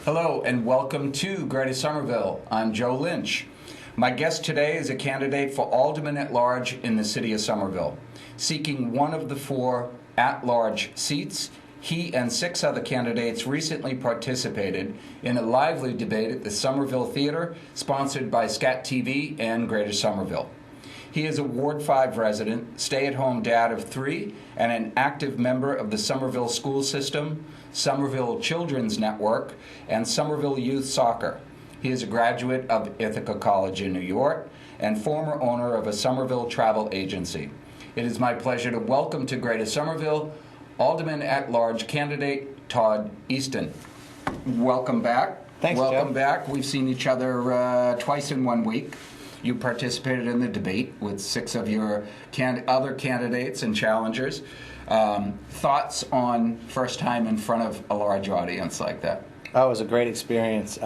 Hello and welcome to Greater Somerville. I'm Joe Lynch. My guest today is a candidate for Alderman at Large in the city of Somerville. Seeking one of the four at-large seats, he and 6 other candidates recently participated in a lively debate at the Somerville Theater, sponsored by SCAT TV and Greater Somerville. He is a Ward 5 resident, stay-at-home dad of 3, and an active member of the Somerville school system, Somerville Children's Network, and Somerville Youth Soccer. He is a graduate of Ithaca College in New York and former owner of a Somerville travel agency. It is my pleasure to welcome to Greater Somerville Alderman at Large candidate Todd Easton. Welcome back. Thanks, Welcome Joe. back. We've seen each other twice in 1 week. You participated in the debate with 6 of your other candidates and challengers. Thoughts on first time in front of a large audience like that? Oh, it was a great experience.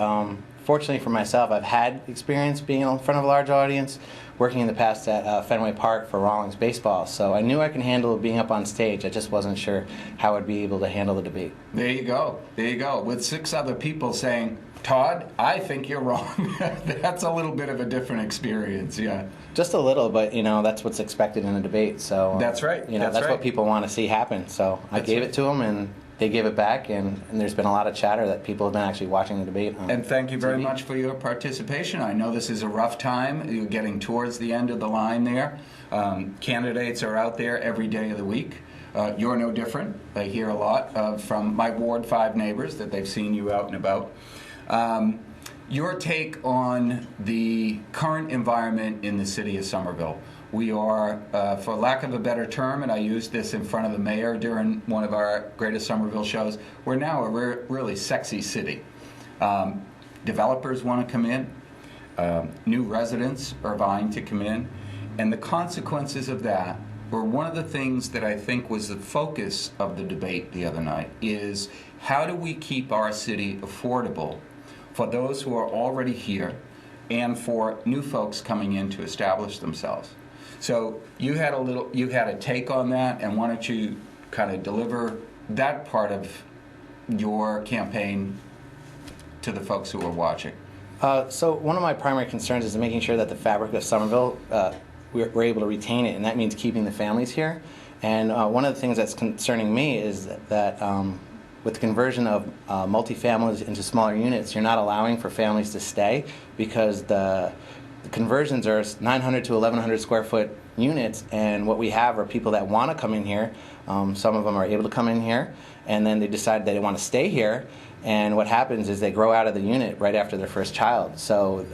Fortunately for myself, I've had experience being in front of a large audience, working in the past at Fenway Park for Rawlings baseball. So I knew I could handle being up on stage. I just wasn't sure how I'd be able to handle the debate. There you go. There you go. With 6 other people saying, Todd, I think you're wrong. That's a little bit of a different experience, yeah. Just a little, but that's what's expected in a debate. So that's right. That's right. what people want to see happen. So I gave it to them, and they gave it back, and there's been a lot of chatter that people have been actually watching the debate on And thank you very TV. much for your participation. I know this is a rough time. You're getting towards the end of the line there. Candidates are out there every day of the week. You're no different. I hear a lot from my Ward 5 neighbors that they've seen you out and about. Your take on the current environment in the city of Somerville. We are, for lack of a better term, and I used this in front of the mayor during one of our Greater Somerville shows, we're now a really sexy city. Developers want to come in. New residents are vying to come in. And the consequences of that were one of the things that I think was the focus of the debate the other night, is how do we keep our city affordable for those who are already here and for new folks coming in to establish themselves. So you had a take on that, and why don't you kind of deliver that part of your campaign to the folks who are watching? So one of my primary concerns is making sure that the fabric of Somerville, we're able to retain it, and that means keeping the families here. And one of the things that's concerning me is that with the conversion of multifamilies into smaller units, you're not allowing for families to stay, because the conversions are 900 to 1,100 square foot units, and what we have are people that want to come in here. Some of them are able to come in here, and then they decide that they want to stay here, and what happens is they grow out of the unit right after their first child. So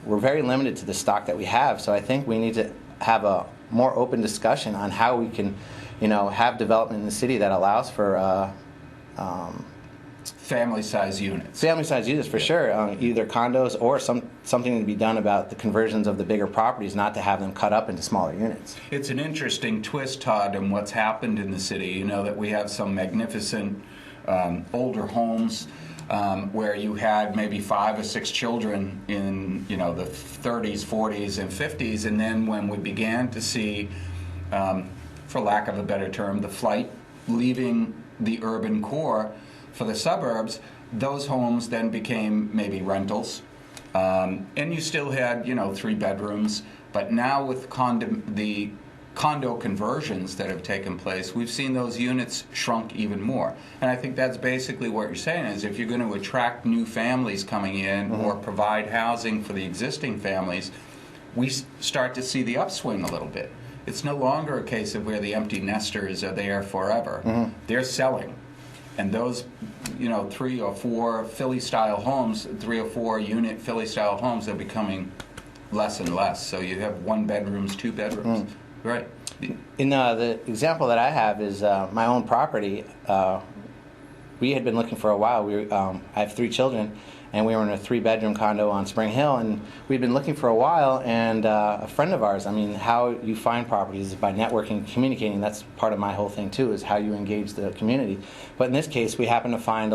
we're very limited to the stock that we have, so I think we need to have a more open discussion on how we can have development in the city that allows for family-size units. Family-size units, for sure. Either condos or something to be done about the conversions of the bigger properties, not to have them cut up into smaller units. It's an interesting twist, Todd, in what's happened in the city. You know that we have some magnificent older homes where you had maybe 5 or 6 children in the 30s, 40s, and 50s, and then when we began to see, for lack of a better term, the flight leaving the urban core for the suburbs, those homes then became maybe rentals, and you still had 3 bedrooms. But now with the condo conversions that have taken place, we've seen those units shrunk even more. And I think that's basically what you're saying, is if you're going to attract new families coming in or provide housing for the existing families, we start to see the upswing a little bit. It's no longer a case of where the empty nesters are there forever. They're selling. And those, 3 or 4 Philly-style homes, 3 or 4 unit Philly-style homes are becoming less and less. So you have 1 bedrooms, 2 bedrooms. Right. In the example that I have is my own property. We had been looking for a while. I have 3 children, and we were in a 3-bedroom condo on Spring Hill, and we'd been looking for a while, and a friend of ours, how you find properties is by networking, communicating. That's part of my whole thing too, is how you engage the community. But in this case, we happened to find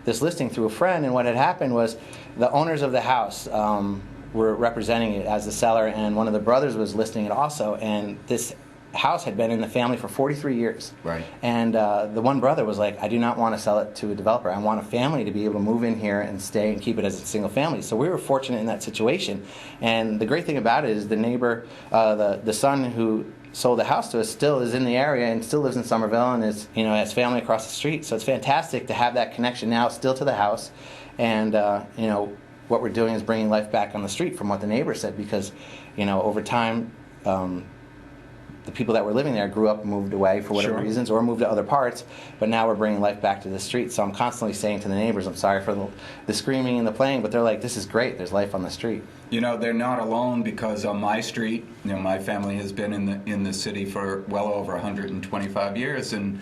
this listing through a friend, and what had happened was the owners of the house were representing it as the seller, and one of the brothers was listing it also, and this house had been in the family for 43 years. Right. And the one brother was like, I do not want to sell it to a developer. I want a family to be able to move in here and stay and keep it as a single family. So we were fortunate in that situation. And the great thing about it is the neighbor, the son who sold the house to us still is in the area and still lives in Somerville and is, has family across the street. So it's fantastic to have that connection now still to the house. And, what we're doing is bringing life back on the street from what the neighbor said, because, over time, the people that were living there grew up and moved away for whatever Sure. reasons or moved to other parts, but now we're bringing life back to the street. So I'm constantly saying to the neighbors, I'm sorry for the screaming and the playing, but they're like, this is great, there's life on the street. They're not alone, because on my street, my family has been in the city for well over 125 years, and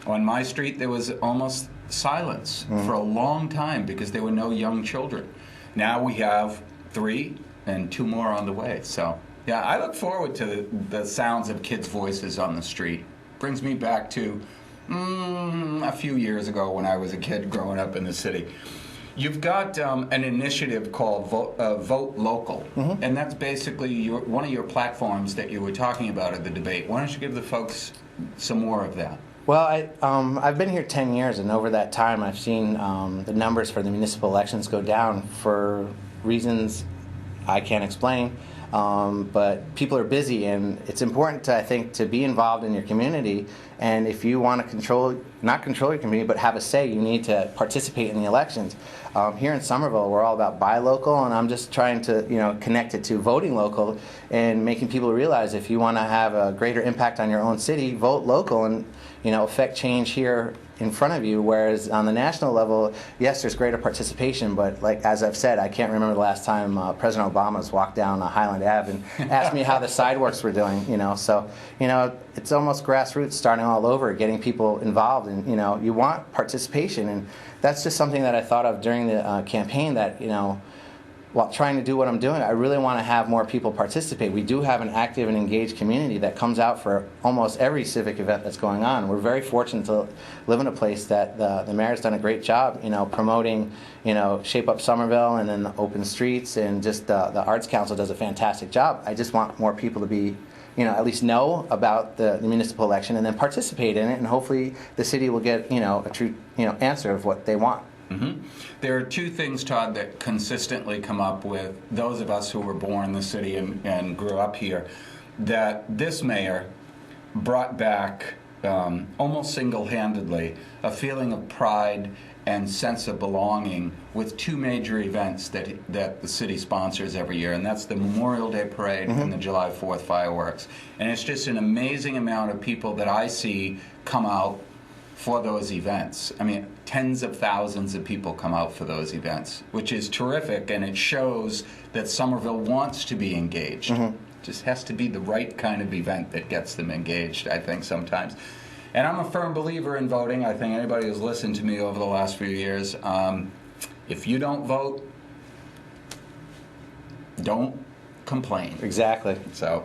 on my street there was almost silence for a long time because there were no young children. Now we have 3 and 2 more on the way. So yeah, I look forward to the sounds of kids' voices on the street. Brings me back to a few years ago when I was a kid growing up in the city. You've got an initiative called Vote Local, and that's basically one of your platforms that you were talking about at the debate. Why don't you give the folks some more of that? Well, I've been here 10 years, and over that time I've seen the numbers for the municipal elections go down for reasons I can't explain. But people are busy, and it's important, I think, to be involved in your community. And if you want to not control your community, but have a say, you need to participate in the elections. Here in Somerville, we're all about buy local, and I'm just trying to, connect it to voting local and making people realize if you want to have a greater impact on your own city, vote local and, affect change here in front of you. Whereas on the national level, yes, there's greater participation, but like as I've said, I can't remember the last time President Obama's walked down Highland Ave and asked me how the sidewalks were doing. So it's almost grassroots, starting all over, getting people involved, and you want participation, and that's just something that I thought of during the campaign. That while trying to do what I'm doing, I really want to have more people participate. We do have an active and engaged community that comes out for almost every civic event that's going on. We're very fortunate to live in a place that the mayor's done a great job, promoting, Shape Up Somerville, and then the open streets, and just the Arts Council does a fantastic job. I just want more people to be, at least know about the municipal election and then participate in it, and hopefully the city will get, a true, answer of what they want. Mm-hmm. There are 2 things, Todd, that consistently come up with those of us who were born in the city and grew up here, that this mayor brought back almost single-handedly a feeling of pride and sense of belonging with 2 major events that the city sponsors every year, and that's the Memorial Day Parade and the July 4th fireworks. And it's just an amazing amount of people that I see come out for those events. I mean, tens of thousands of people come out for those events, which is terrific, and it shows that Somerville wants to be engaged. Just has to be the right kind of event that gets them engaged, I think, sometimes. And I'm a firm believer in voting. I think anybody who's listened to me over the last few years, if you don't vote, don't complain. Exactly. So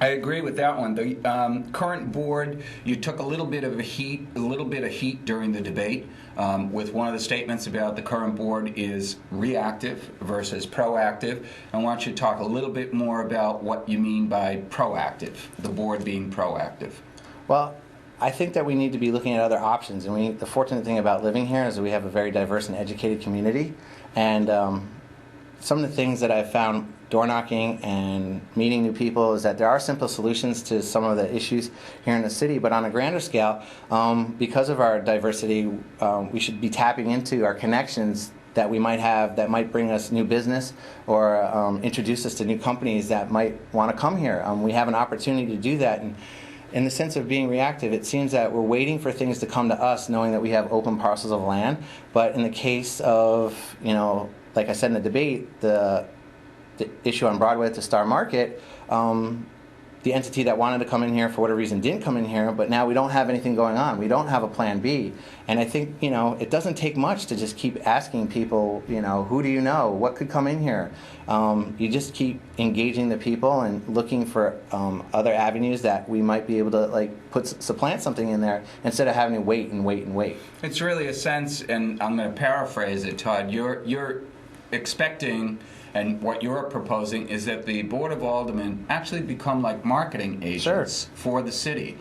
I agree with that one. The current board, you took a little bit of heat during the debate with one of the statements about the current board is reactive versus proactive. I want you to talk a little bit more about what you mean by proactive, the board being proactive. Well, I think that we need to be looking at other options, and the fortunate thing about living here is that we have a very diverse and educated community, and some of the things that I've found door knocking and meeting new people is that there are simple solutions to some of the issues here in the city, but on a grander scale, because of our diversity, we should be tapping into our connections that we might have that might bring us new business or introduce us to new companies that might want to come here. We have an opportunity to do that, and in the sense of being reactive, it seems that we're waiting for things to come to us knowing that we have open parcels of land, but in the case of, like I said in the debate, the issue on Broadway at the Star Market, the entity that wanted to come in here for whatever reason didn't come in here, but now we don't have anything going on. We don't have a plan B. And I think, it doesn't take much to just keep asking people, who do you know? What could come in here? You just keep engaging the people and looking for other avenues that we might be able to supplant something in there instead of having to wait and wait and wait. It's really a sense, and I'm going to paraphrase it, Todd, you're expecting, and what you're proposing, is that the Board of Aldermen actually become like marketing agents for the city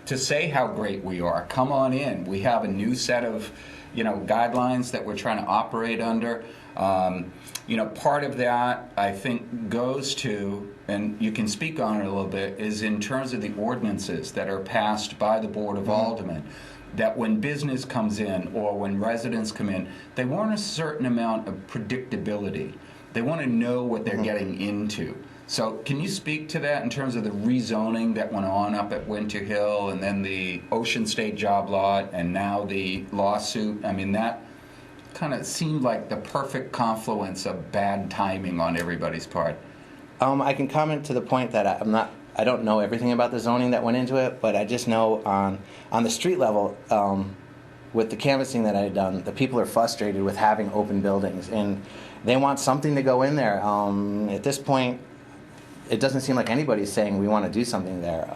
to say how great we are. Come on in. We have a new set of, guidelines that we're trying to operate under. Part of that, I think, goes to, and you can speak on it a little bit, is in terms of the ordinances that are passed by the Board of Aldermen, that when business comes in or when residents come in, they want a certain amount of predictability. They want to know what they're getting into. So can you speak to that in terms of the rezoning that went on up at Winter Hill, and then the Ocean State job lot, and now the lawsuit? I mean, that kind of seemed like the perfect confluence of bad timing on everybody's part. I can comment to the point that I don't know everything about the zoning that went into it, but I just know on the street level, with the canvassing that I had done, the people are frustrated with having open buildings, and they want something to go in there. At this point, it doesn't seem like anybody's saying we want to do something there.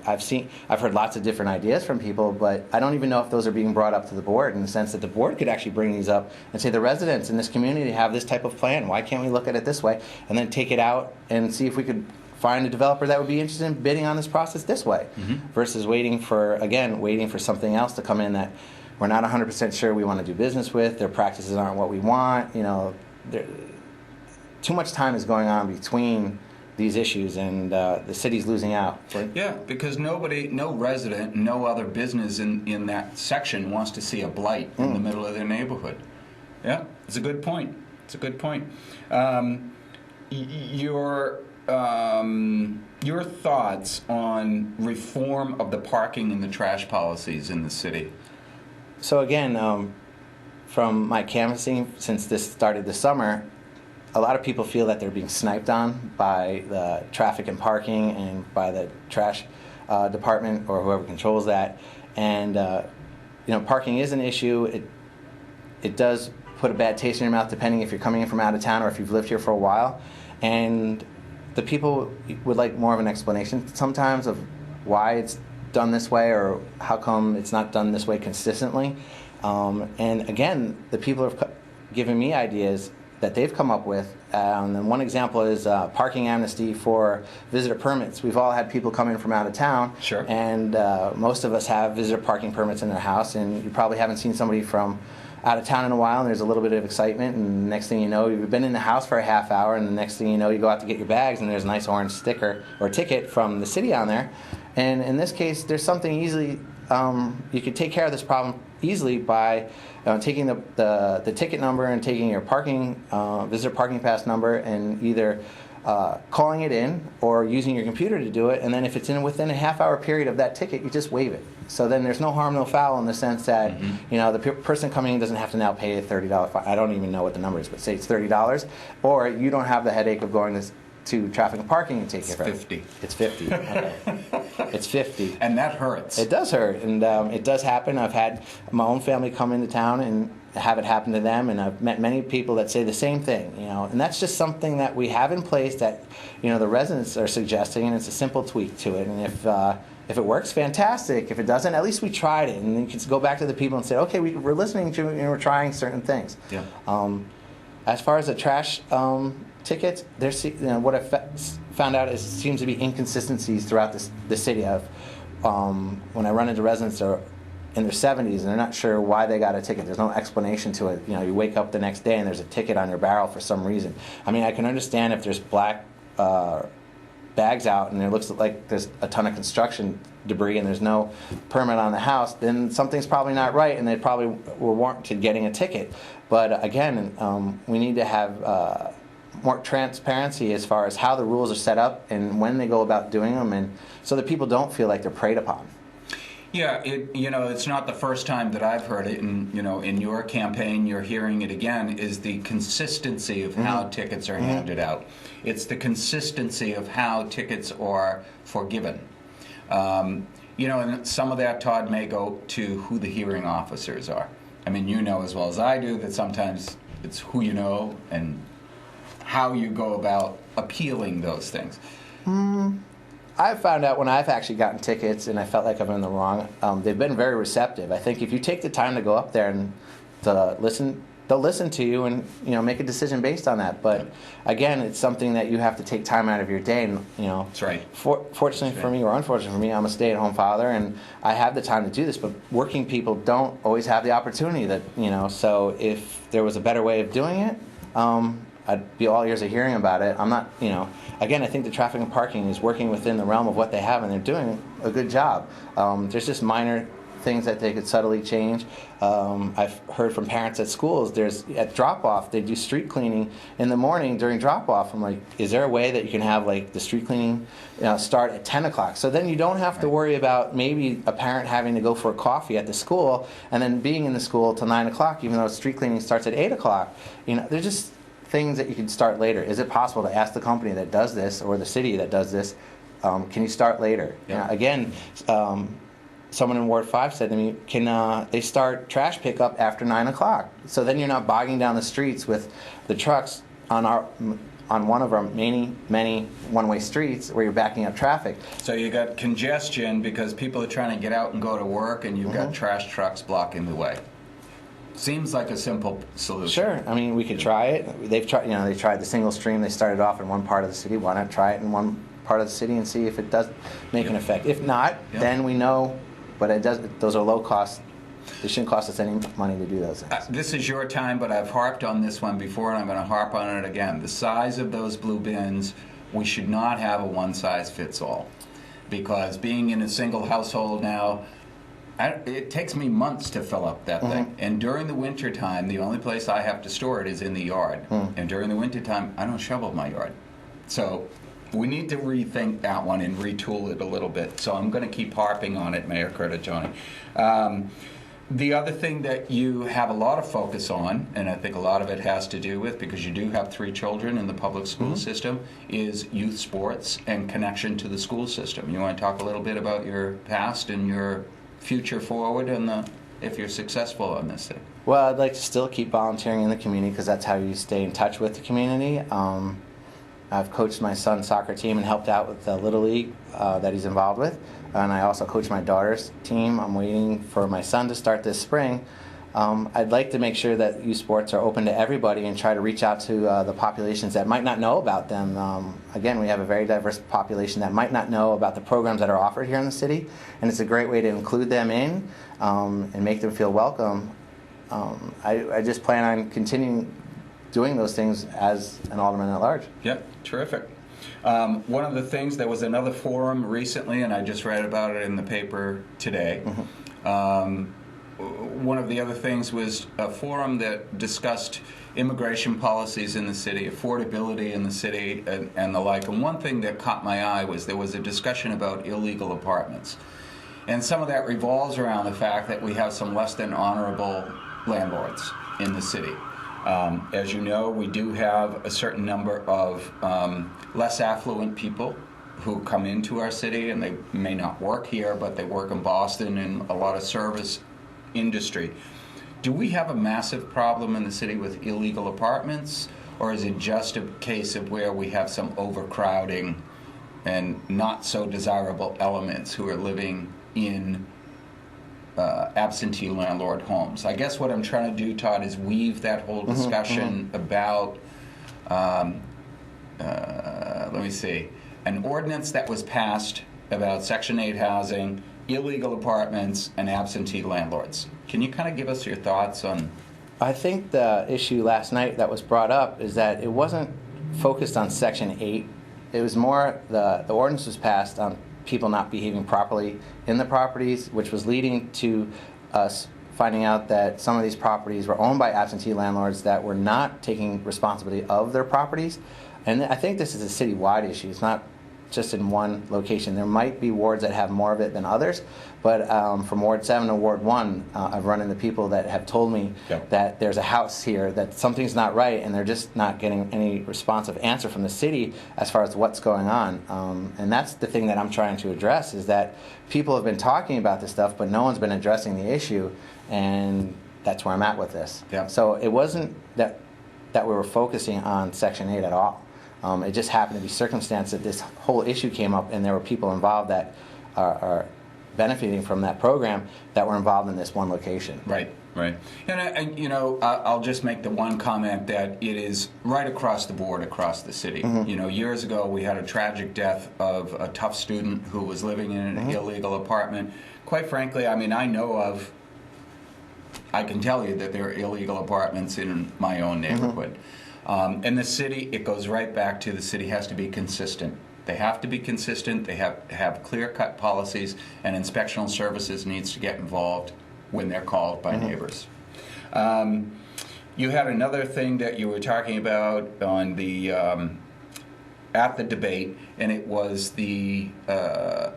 I've heard lots of different ideas from people, but I don't even know if those are being brought up to the board, in the sense that the board could actually bring these up and say the residents in this community have this type of plan. Why can't we look at it this way, and then take it out and see if we could find a developer that would be interested in bidding on this process this way, versus waiting for something else to come in that we're not 100% sure we want to do business with. Their practices aren't what we want. Too much time is going on between these issues, and the city's losing out. Yeah, because no resident, no other business in that section wants to see a blight in the middle of their neighborhood. Yeah, it's a good point. Your thoughts on reform of the parking and the trash policies in the city? So again, from my canvassing, since this started this summer, a lot of people feel that they're being sniped on by the traffic and parking and by the trash department or whoever controls that. And parking is an issue. It does put a bad taste in your mouth, depending if you're coming in from out of town or if you've lived here for a while. And the people would like more of an explanation sometimes of why it's done this way, or how come it's not done this way consistently. And again, the people have given me ideas that they've come up with. And one example is parking amnesty for visitor permits. We've all had people come in from out of town, sure, and most of us have visitor parking permits in their house, and you probably haven't seen somebody from out of town in a while, and there's a little bit of excitement, and the next thing you know, you've been in the house for a half hour, and the next thing you know, you go out to get your bags, and there's a nice orange sticker or ticket from the city on there. And in this case, there's something easily, you could take care of this problem easily by taking the ticket number and taking your visitor parking pass number, and either calling it in or using your computer to do it. And then if it's within a half-hour period of that ticket, you just waive it. So then there's no harm, no foul, in the sense that the person coming in doesn't have to now pay a $30 fine. I don't even know what the number is, but say it's $30, or you don't have the headache of going to traffic and parking and taking it. It's 50. It's 50. Okay. It's 50. And that hurts. It does hurt, and it does happen. I've had my own family come into town and have it happen to them, and I've met many people that say the same thing. And that's just something that we have in place that the residents are suggesting, and it's a simple tweak to it. And if it works, fantastic. If it doesn't, at least we tried it, and then you can go back to the people and say, okay, we're listening to you, and we're trying certain things. Yeah. As far as the trash tickets, there's what I found out is seems to be inconsistencies throughout the city. When I run into residents that are in their 70s and they're not sure why they got a ticket. There's no explanation to it. You wake up the next day and there's a ticket on your barrel for some reason. I mean, I can understand if there's black bags out and it looks like there's a ton of construction debris and there's no permit on the house, then something's probably not right, and they probably were warranted getting a ticket. But again, we need to have more transparency as far as how the rules are set up and when they go about doing them, and so that people don't feel like they're preyed upon. Yeah, it's not the first time that I've heard it, and in your campaign, you're hearing it again. Is the consistency of how tickets are handed out? It's the consistency of how tickets are forgiven. And some of that, Todd, may go to who the hearing officers are. I mean, you know as well as I do that sometimes it's who you know and how you go about appealing those things. I've found out when I've actually gotten tickets and I felt like I'm in the wrong, they've been very receptive. I think if you take the time to go up there and to listen they'll listen to you and make a decision based on that. But again, it's something that you have to take time out of your day. And That's right. Fortunately for me, or unfortunately for me, I'm a stay-at-home father, and I have the time to do this. But working people don't always have the opportunity. So if there was a better way of doing it, I'd be all ears of hearing about it. I'm not, again, I think the traffic and parking is working within the realm of what they have, and they're doing a good job. There's just minor things that they could subtly change. I've heard from parents at schools, at drop-off, they do street cleaning in the morning during drop-off. I'm like, is there a way that you can have the street cleaning start at 10 o'clock? So then you don't have to worry about maybe a parent having to go for a coffee at the school and then being in the school till 9 o'clock, even though street cleaning starts at 8 o'clock. There's just things that you can start later. Is it possible to ask the company that does this or the city that does this, can you start later? Yeah. Again, someone in Ward 5 said to me, can they start trash pickup after 9 o'clock? So then you're not bogging down the streets with the trucks on one of our many one-way streets where you're backing up traffic. So you got congestion because people are trying to get out and go to work, and you've got trash trucks blocking the way. Seems like a simple solution. Sure. I mean, we could try it. They tried the single stream. They started off in one part of the city. Why not try it in one part of the city and see if it does make an effect? If not, then we know. But it does. Those are low cost. It shouldn't cost us any money to do those things. This is your time, but I've harped on this one before, and I'm going to harp on it again. The size of those blue bins, we should not have a one-size-fits-all. Because being in a single household now, it takes me months to fill up that thing. And during the winter time, the only place I have to store it is in the yard. And during the winter time, I don't shovel my yard. So we need to rethink that one and retool it a little bit. So I'm going to keep harping on it, Mayor Curtatone. The other thing that you have a lot of focus on, and I think a lot of it has to do with, because you do have 3 children in the public school system, is youth sports and connection to the school system. You want to talk a little bit about your past and your future forward and if you're successful on this thing? Well, I'd like to still keep volunteering in the community because that's how you stay in touch with the community. I've coached my son's soccer team and helped out with the Little League that he's involved with. And I also coach my daughter's team. I'm waiting for my son to start this spring. I'd like to make sure that youth sports are open to everybody and try to reach out to the populations that might not know about them. Again, we have a very diverse population that might not know about the programs that are offered here in the city, and it's a great way to include them in and make them feel welcome. I just plan on continuing doing those things as an alderman at large. Yep, terrific. One of the things, there was another forum recently, and I just read about it in the paper today. One of the other things was a forum that discussed immigration policies in the city, affordability in the city, and the like. And one thing that caught my eye was there was a discussion about illegal apartments. And some of that revolves around the fact that we have some less than honorable landlords in the city. As you know, we do have a certain number of less affluent people who come into our city, and they may not work here, but they work in Boston in a lot of service industry. Do we have a massive problem in the city with illegal apartments, or is it just a case of where we have some overcrowding and not so desirable elements who are living in absentee landlord homes? I guess what I'm trying to do, Todd, is weave that whole discussion about, let me see, an ordinance that was passed about Section 8 housing, illegal apartments, and absentee landlords. Can you kind of give us your thoughts on? I think the issue last night that was brought up is that it wasn't focused on Section 8. It was more the ordinance was passed on people not behaving properly in the properties, which was leading to us finding out that some of these properties were owned by absentee landlords that were not taking responsibility of their properties. And I think this is a citywide issue. It's not just in one location. There might be wards that have more of it than others, but from Ward 7 to Ward 1, I've run into people that have told me that there's a house here, that something's not right, and they're just not getting any responsive answer from the city as far as what's going on. And that's the thing that I'm trying to address, is that people have been talking about this stuff, but no one's been addressing the issue, and that's where I'm at with this. So it wasn't that we were focusing on Section 8 at all. It just happened to be circumstance that this whole issue came up, and there were people involved that are benefiting from that program that were involved in this one location. Right, Right. And I'll just make the one comment that it is right across the board across the city. Years ago we had a tragic death of a tough student who was living in an illegal apartment. Quite frankly, I mean, I can tell you that there are illegal apartments in my own neighborhood. In the city, it goes right back to the city has to be consistent. They have to be consistent. They have clear-cut policies, and inspectional services needs to get involved when they're called by neighbors. You had another thing that you were talking about on the at the debate, and it was the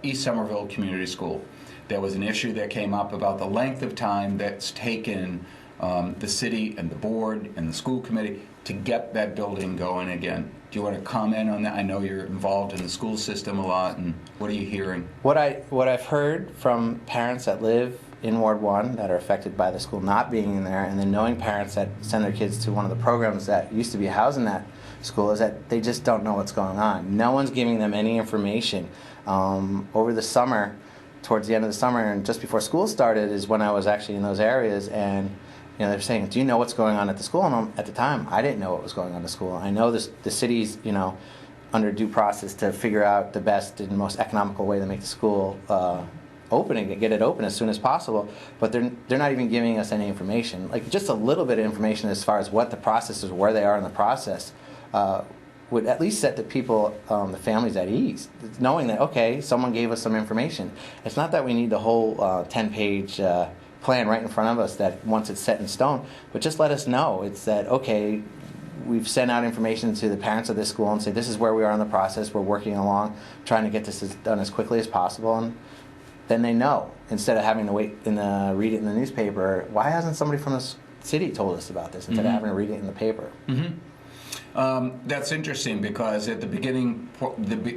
East Somerville Community School. There was an issue that came up about the length of time that's taken the city and the board and the school committee to get that building going again. Do you want to comment on that? I know you're involved in the school system a lot, and what are you hearing? What I've heard from parents that live in Ward 1 that are affected by the school not being in there, and then knowing parents that send their kids to one of the programs that used to be housed in that school, is that they just don't know what's going on. No one's giving them any information. Over the summer, towards the end of the summer and just before school started is when I was actually in those areas, and they're saying, do you know what's going on at the school? And at the time, I didn't know what was going on at the school. I know the city's, under due process to figure out the best and most economical way to make the school open and get it open as soon as possible. But they're not even giving us any information, like just a little bit of information as far as what the process is, where they are in the process, would at least set the people, the families at ease, knowing that, okay, someone gave us some information. It's not that we need the whole 10-page plan right in front of us that once it's set in stone, but just let us know. It's that, okay, we've sent out information to the parents of this school and say this is where we are in the process, we're working along, trying to get this done as quickly as possible, and then they know, instead of having to wait and read it in the newspaper. Why hasn't somebody from the city told us about this instead of having to read it in the paper? That's interesting, because at the beginning,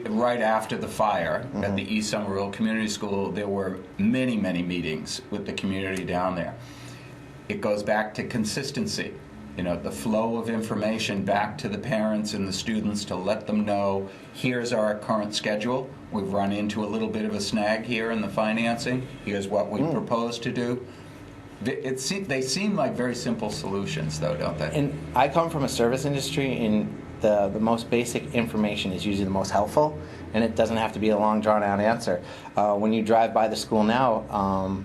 right after the fire at the East Somerville Community School, there were many, many meetings with the community down there. It goes back to consistency, the flow of information back to the parents and the students to let them know, here's our current schedule. We've run into a little bit of a snag here in the financing. Here's what we propose to do. They seem like very simple solutions, though, don't they? And I come from a service industry, and the most basic information is usually the most helpful, and it doesn't have to be a long, drawn-out answer. When you drive by the school now,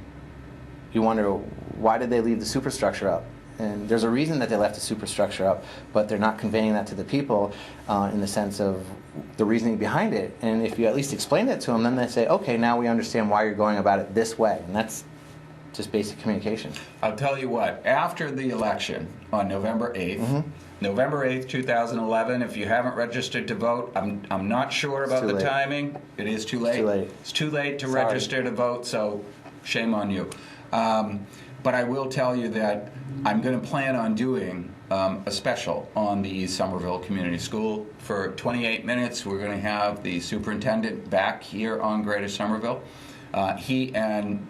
you wonder, why did they leave the superstructure up? And there's a reason that they left the superstructure up, but they're not conveying that to the people in the sense of the reasoning behind it. And if you at least explain that to them, then they say, okay, now we understand why you're going about it this way. And that's just basic communication. I'll tell you what, after the election on November 8th, November 8th, 2011, if you haven't registered to vote, I'm not sure about the timing. It is too late. It's too late to register to vote, so shame on you. But I will tell you that I'm going to plan on doing a special on the East Somerville Community School. For 28 minutes, we're going to have the superintendent back here on Greater Somerville. He and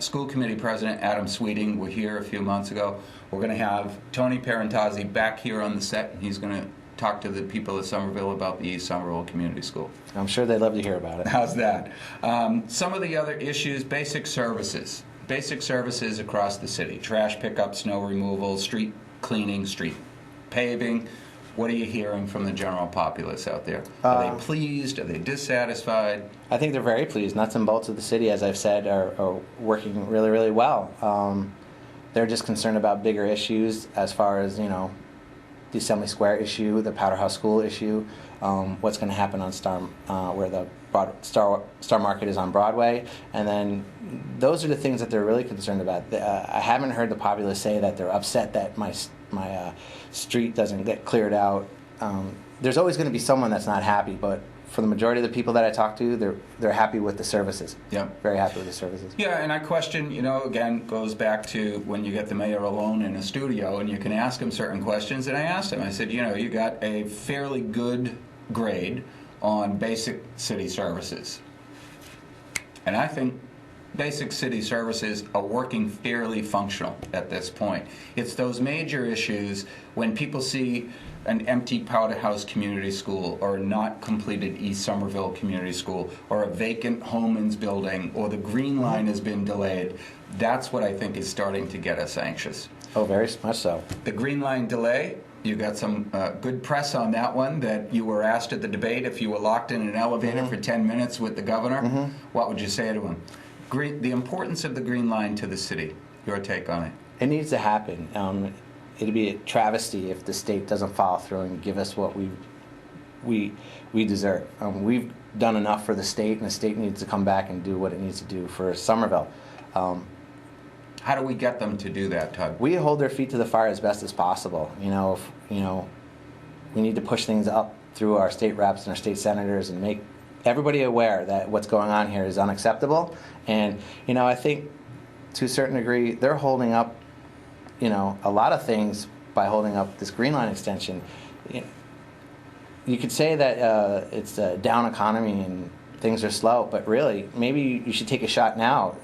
school committee president Adam Sweeting were here a few months ago. We're going to have Tony Parentazzi back here on the set, and he's going to talk to the people of Somerville about the East Somerville Community School. I'm sure they'd love to hear about it. How's that? Some of the other issues, basic services. Basic services across the city. Trash pickup, snow removal, street cleaning, street paving. What are you hearing from the general populace out there? Are they pleased? Are they dissatisfied? I think they're very pleased. Nuts and bolts of the city, as I've said, are working really, really well. They're just concerned about bigger issues as far as, the Assembly Square issue, the Powderhouse School issue, what's going to happen on where the Star Market is on Broadway, and then those are the things that they're really concerned about. I haven't heard the populace say that they're upset that my street doesn't get cleared out. There's always going to be someone that's not happy, but for the majority of the people that I talk to, they're happy with the services. Yeah, very happy with the services. Yeah, and I question, again, goes back to when you get the mayor alone in a studio and you can ask him certain questions. And I asked him, I said, you got a fairly good grade on basic city services. And I think basic city services are working fairly functional at this point. It's those major issues when people see an empty Powderhouse Community School or a not completed East Somerville Community School or a vacant Holman's building or the Green Line has been delayed. That's what I think is starting to get us anxious. Oh, very much so. The Green Line delay, you got some good press on that one, that you were asked at the debate if you were locked in an elevator for 10 minutes with the governor. What would you say to him? The importance of the Green Line to the city, your take on it? It needs to happen. It'd be a travesty if the state doesn't follow through and give us what we deserve. We've done enough for the state, and the state needs to come back and do what it needs to do for Somerville. How do we get them to do that, Todd? We hold their feet to the fire as best as possible. We need to push things up through our state reps and our state senators and make everybody aware that what's going on here is unacceptable. And I think to a certain degree they're holding up a lot of things by holding up this Green Line extension. You could say that it's a down economy and things are slow, but really maybe you should take a shot now.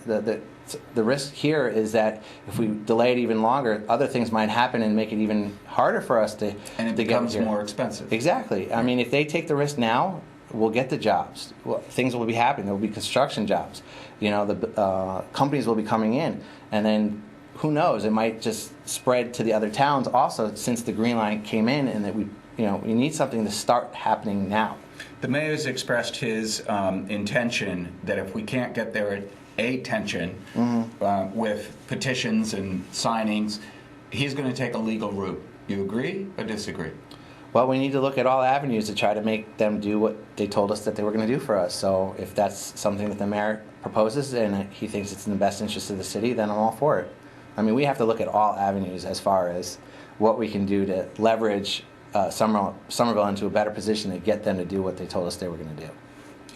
The risk here is that if we delay it even longer, other things might happen and make it even harder for us to and it becomes more expensive. Exactly. I mean, if they take the risk now, we'll get the jobs. Things will be happening. There will be construction jobs. The companies will be coming in, and then who knows? It might just spread to the other towns also, since the Green Line came in, and that we need something to start happening now. The mayor's expressed his intention that if we can't get their attention with petitions and signings, he's going to take a legal route. You agree or disagree? Well, we need to look at all avenues to try to make them do what they told us that they were going to do for us. So if that's something that the mayor proposes and he thinks it's in the best interest of the city, then I'm all for it. I mean, we have to look at all avenues as far as what we can do to leverage Somerville into a better position to get them to do what they told us they were going to do.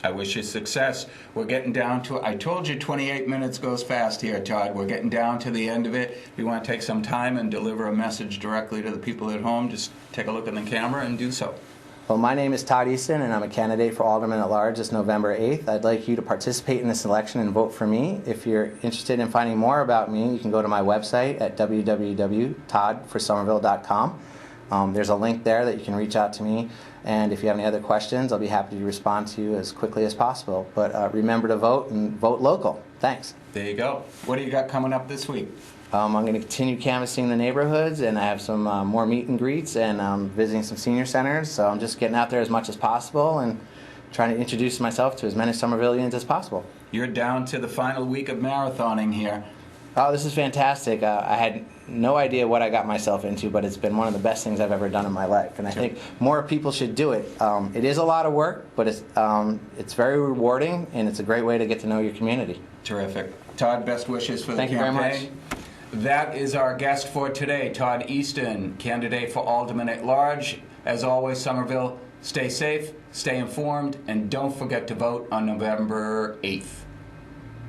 I wish you success. We're getting down to, I told you 28 minutes goes fast here, Todd. We're getting down to the end of it. If you want to take some time and deliver a message directly to the people at home, just take a look in the camera and do so. Well, my name is Todd Easton, and I'm a candidate for Alderman at Large this November 8th. I'd like you to participate in this election and vote for me. If you're interested in finding more about me, you can go to my website at www.toddforsomerville.com. There's a link there that you can reach out to me, and if you have any other questions, I'll be happy to respond to you as quickly as possible. But remember to vote, and vote local. Thanks. There you go. What do you got coming up this week? I'm going to continue canvassing the neighborhoods, and I have some more meet and greets, and visiting some senior centers. So I'm just getting out there as much as possible and trying to introduce myself to as many Somervillians as possible. You're down to the final week of marathoning here. Oh, this is fantastic. I had no idea what I got myself into, but it's been one of the best things I've ever done in my life, and I think more people should do it. It is a lot of work, but it's very rewarding, and it's a great way to get to know your community. Terrific. Todd, best wishes for the campaign. Thank you very much. That is our guest for today, Todd Easton, candidate for Alderman at Large. As always, Somerville, stay safe, stay informed, and don't forget to vote on November 8th.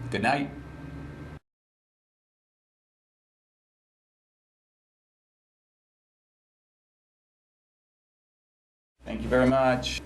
Good night. Thank you very much.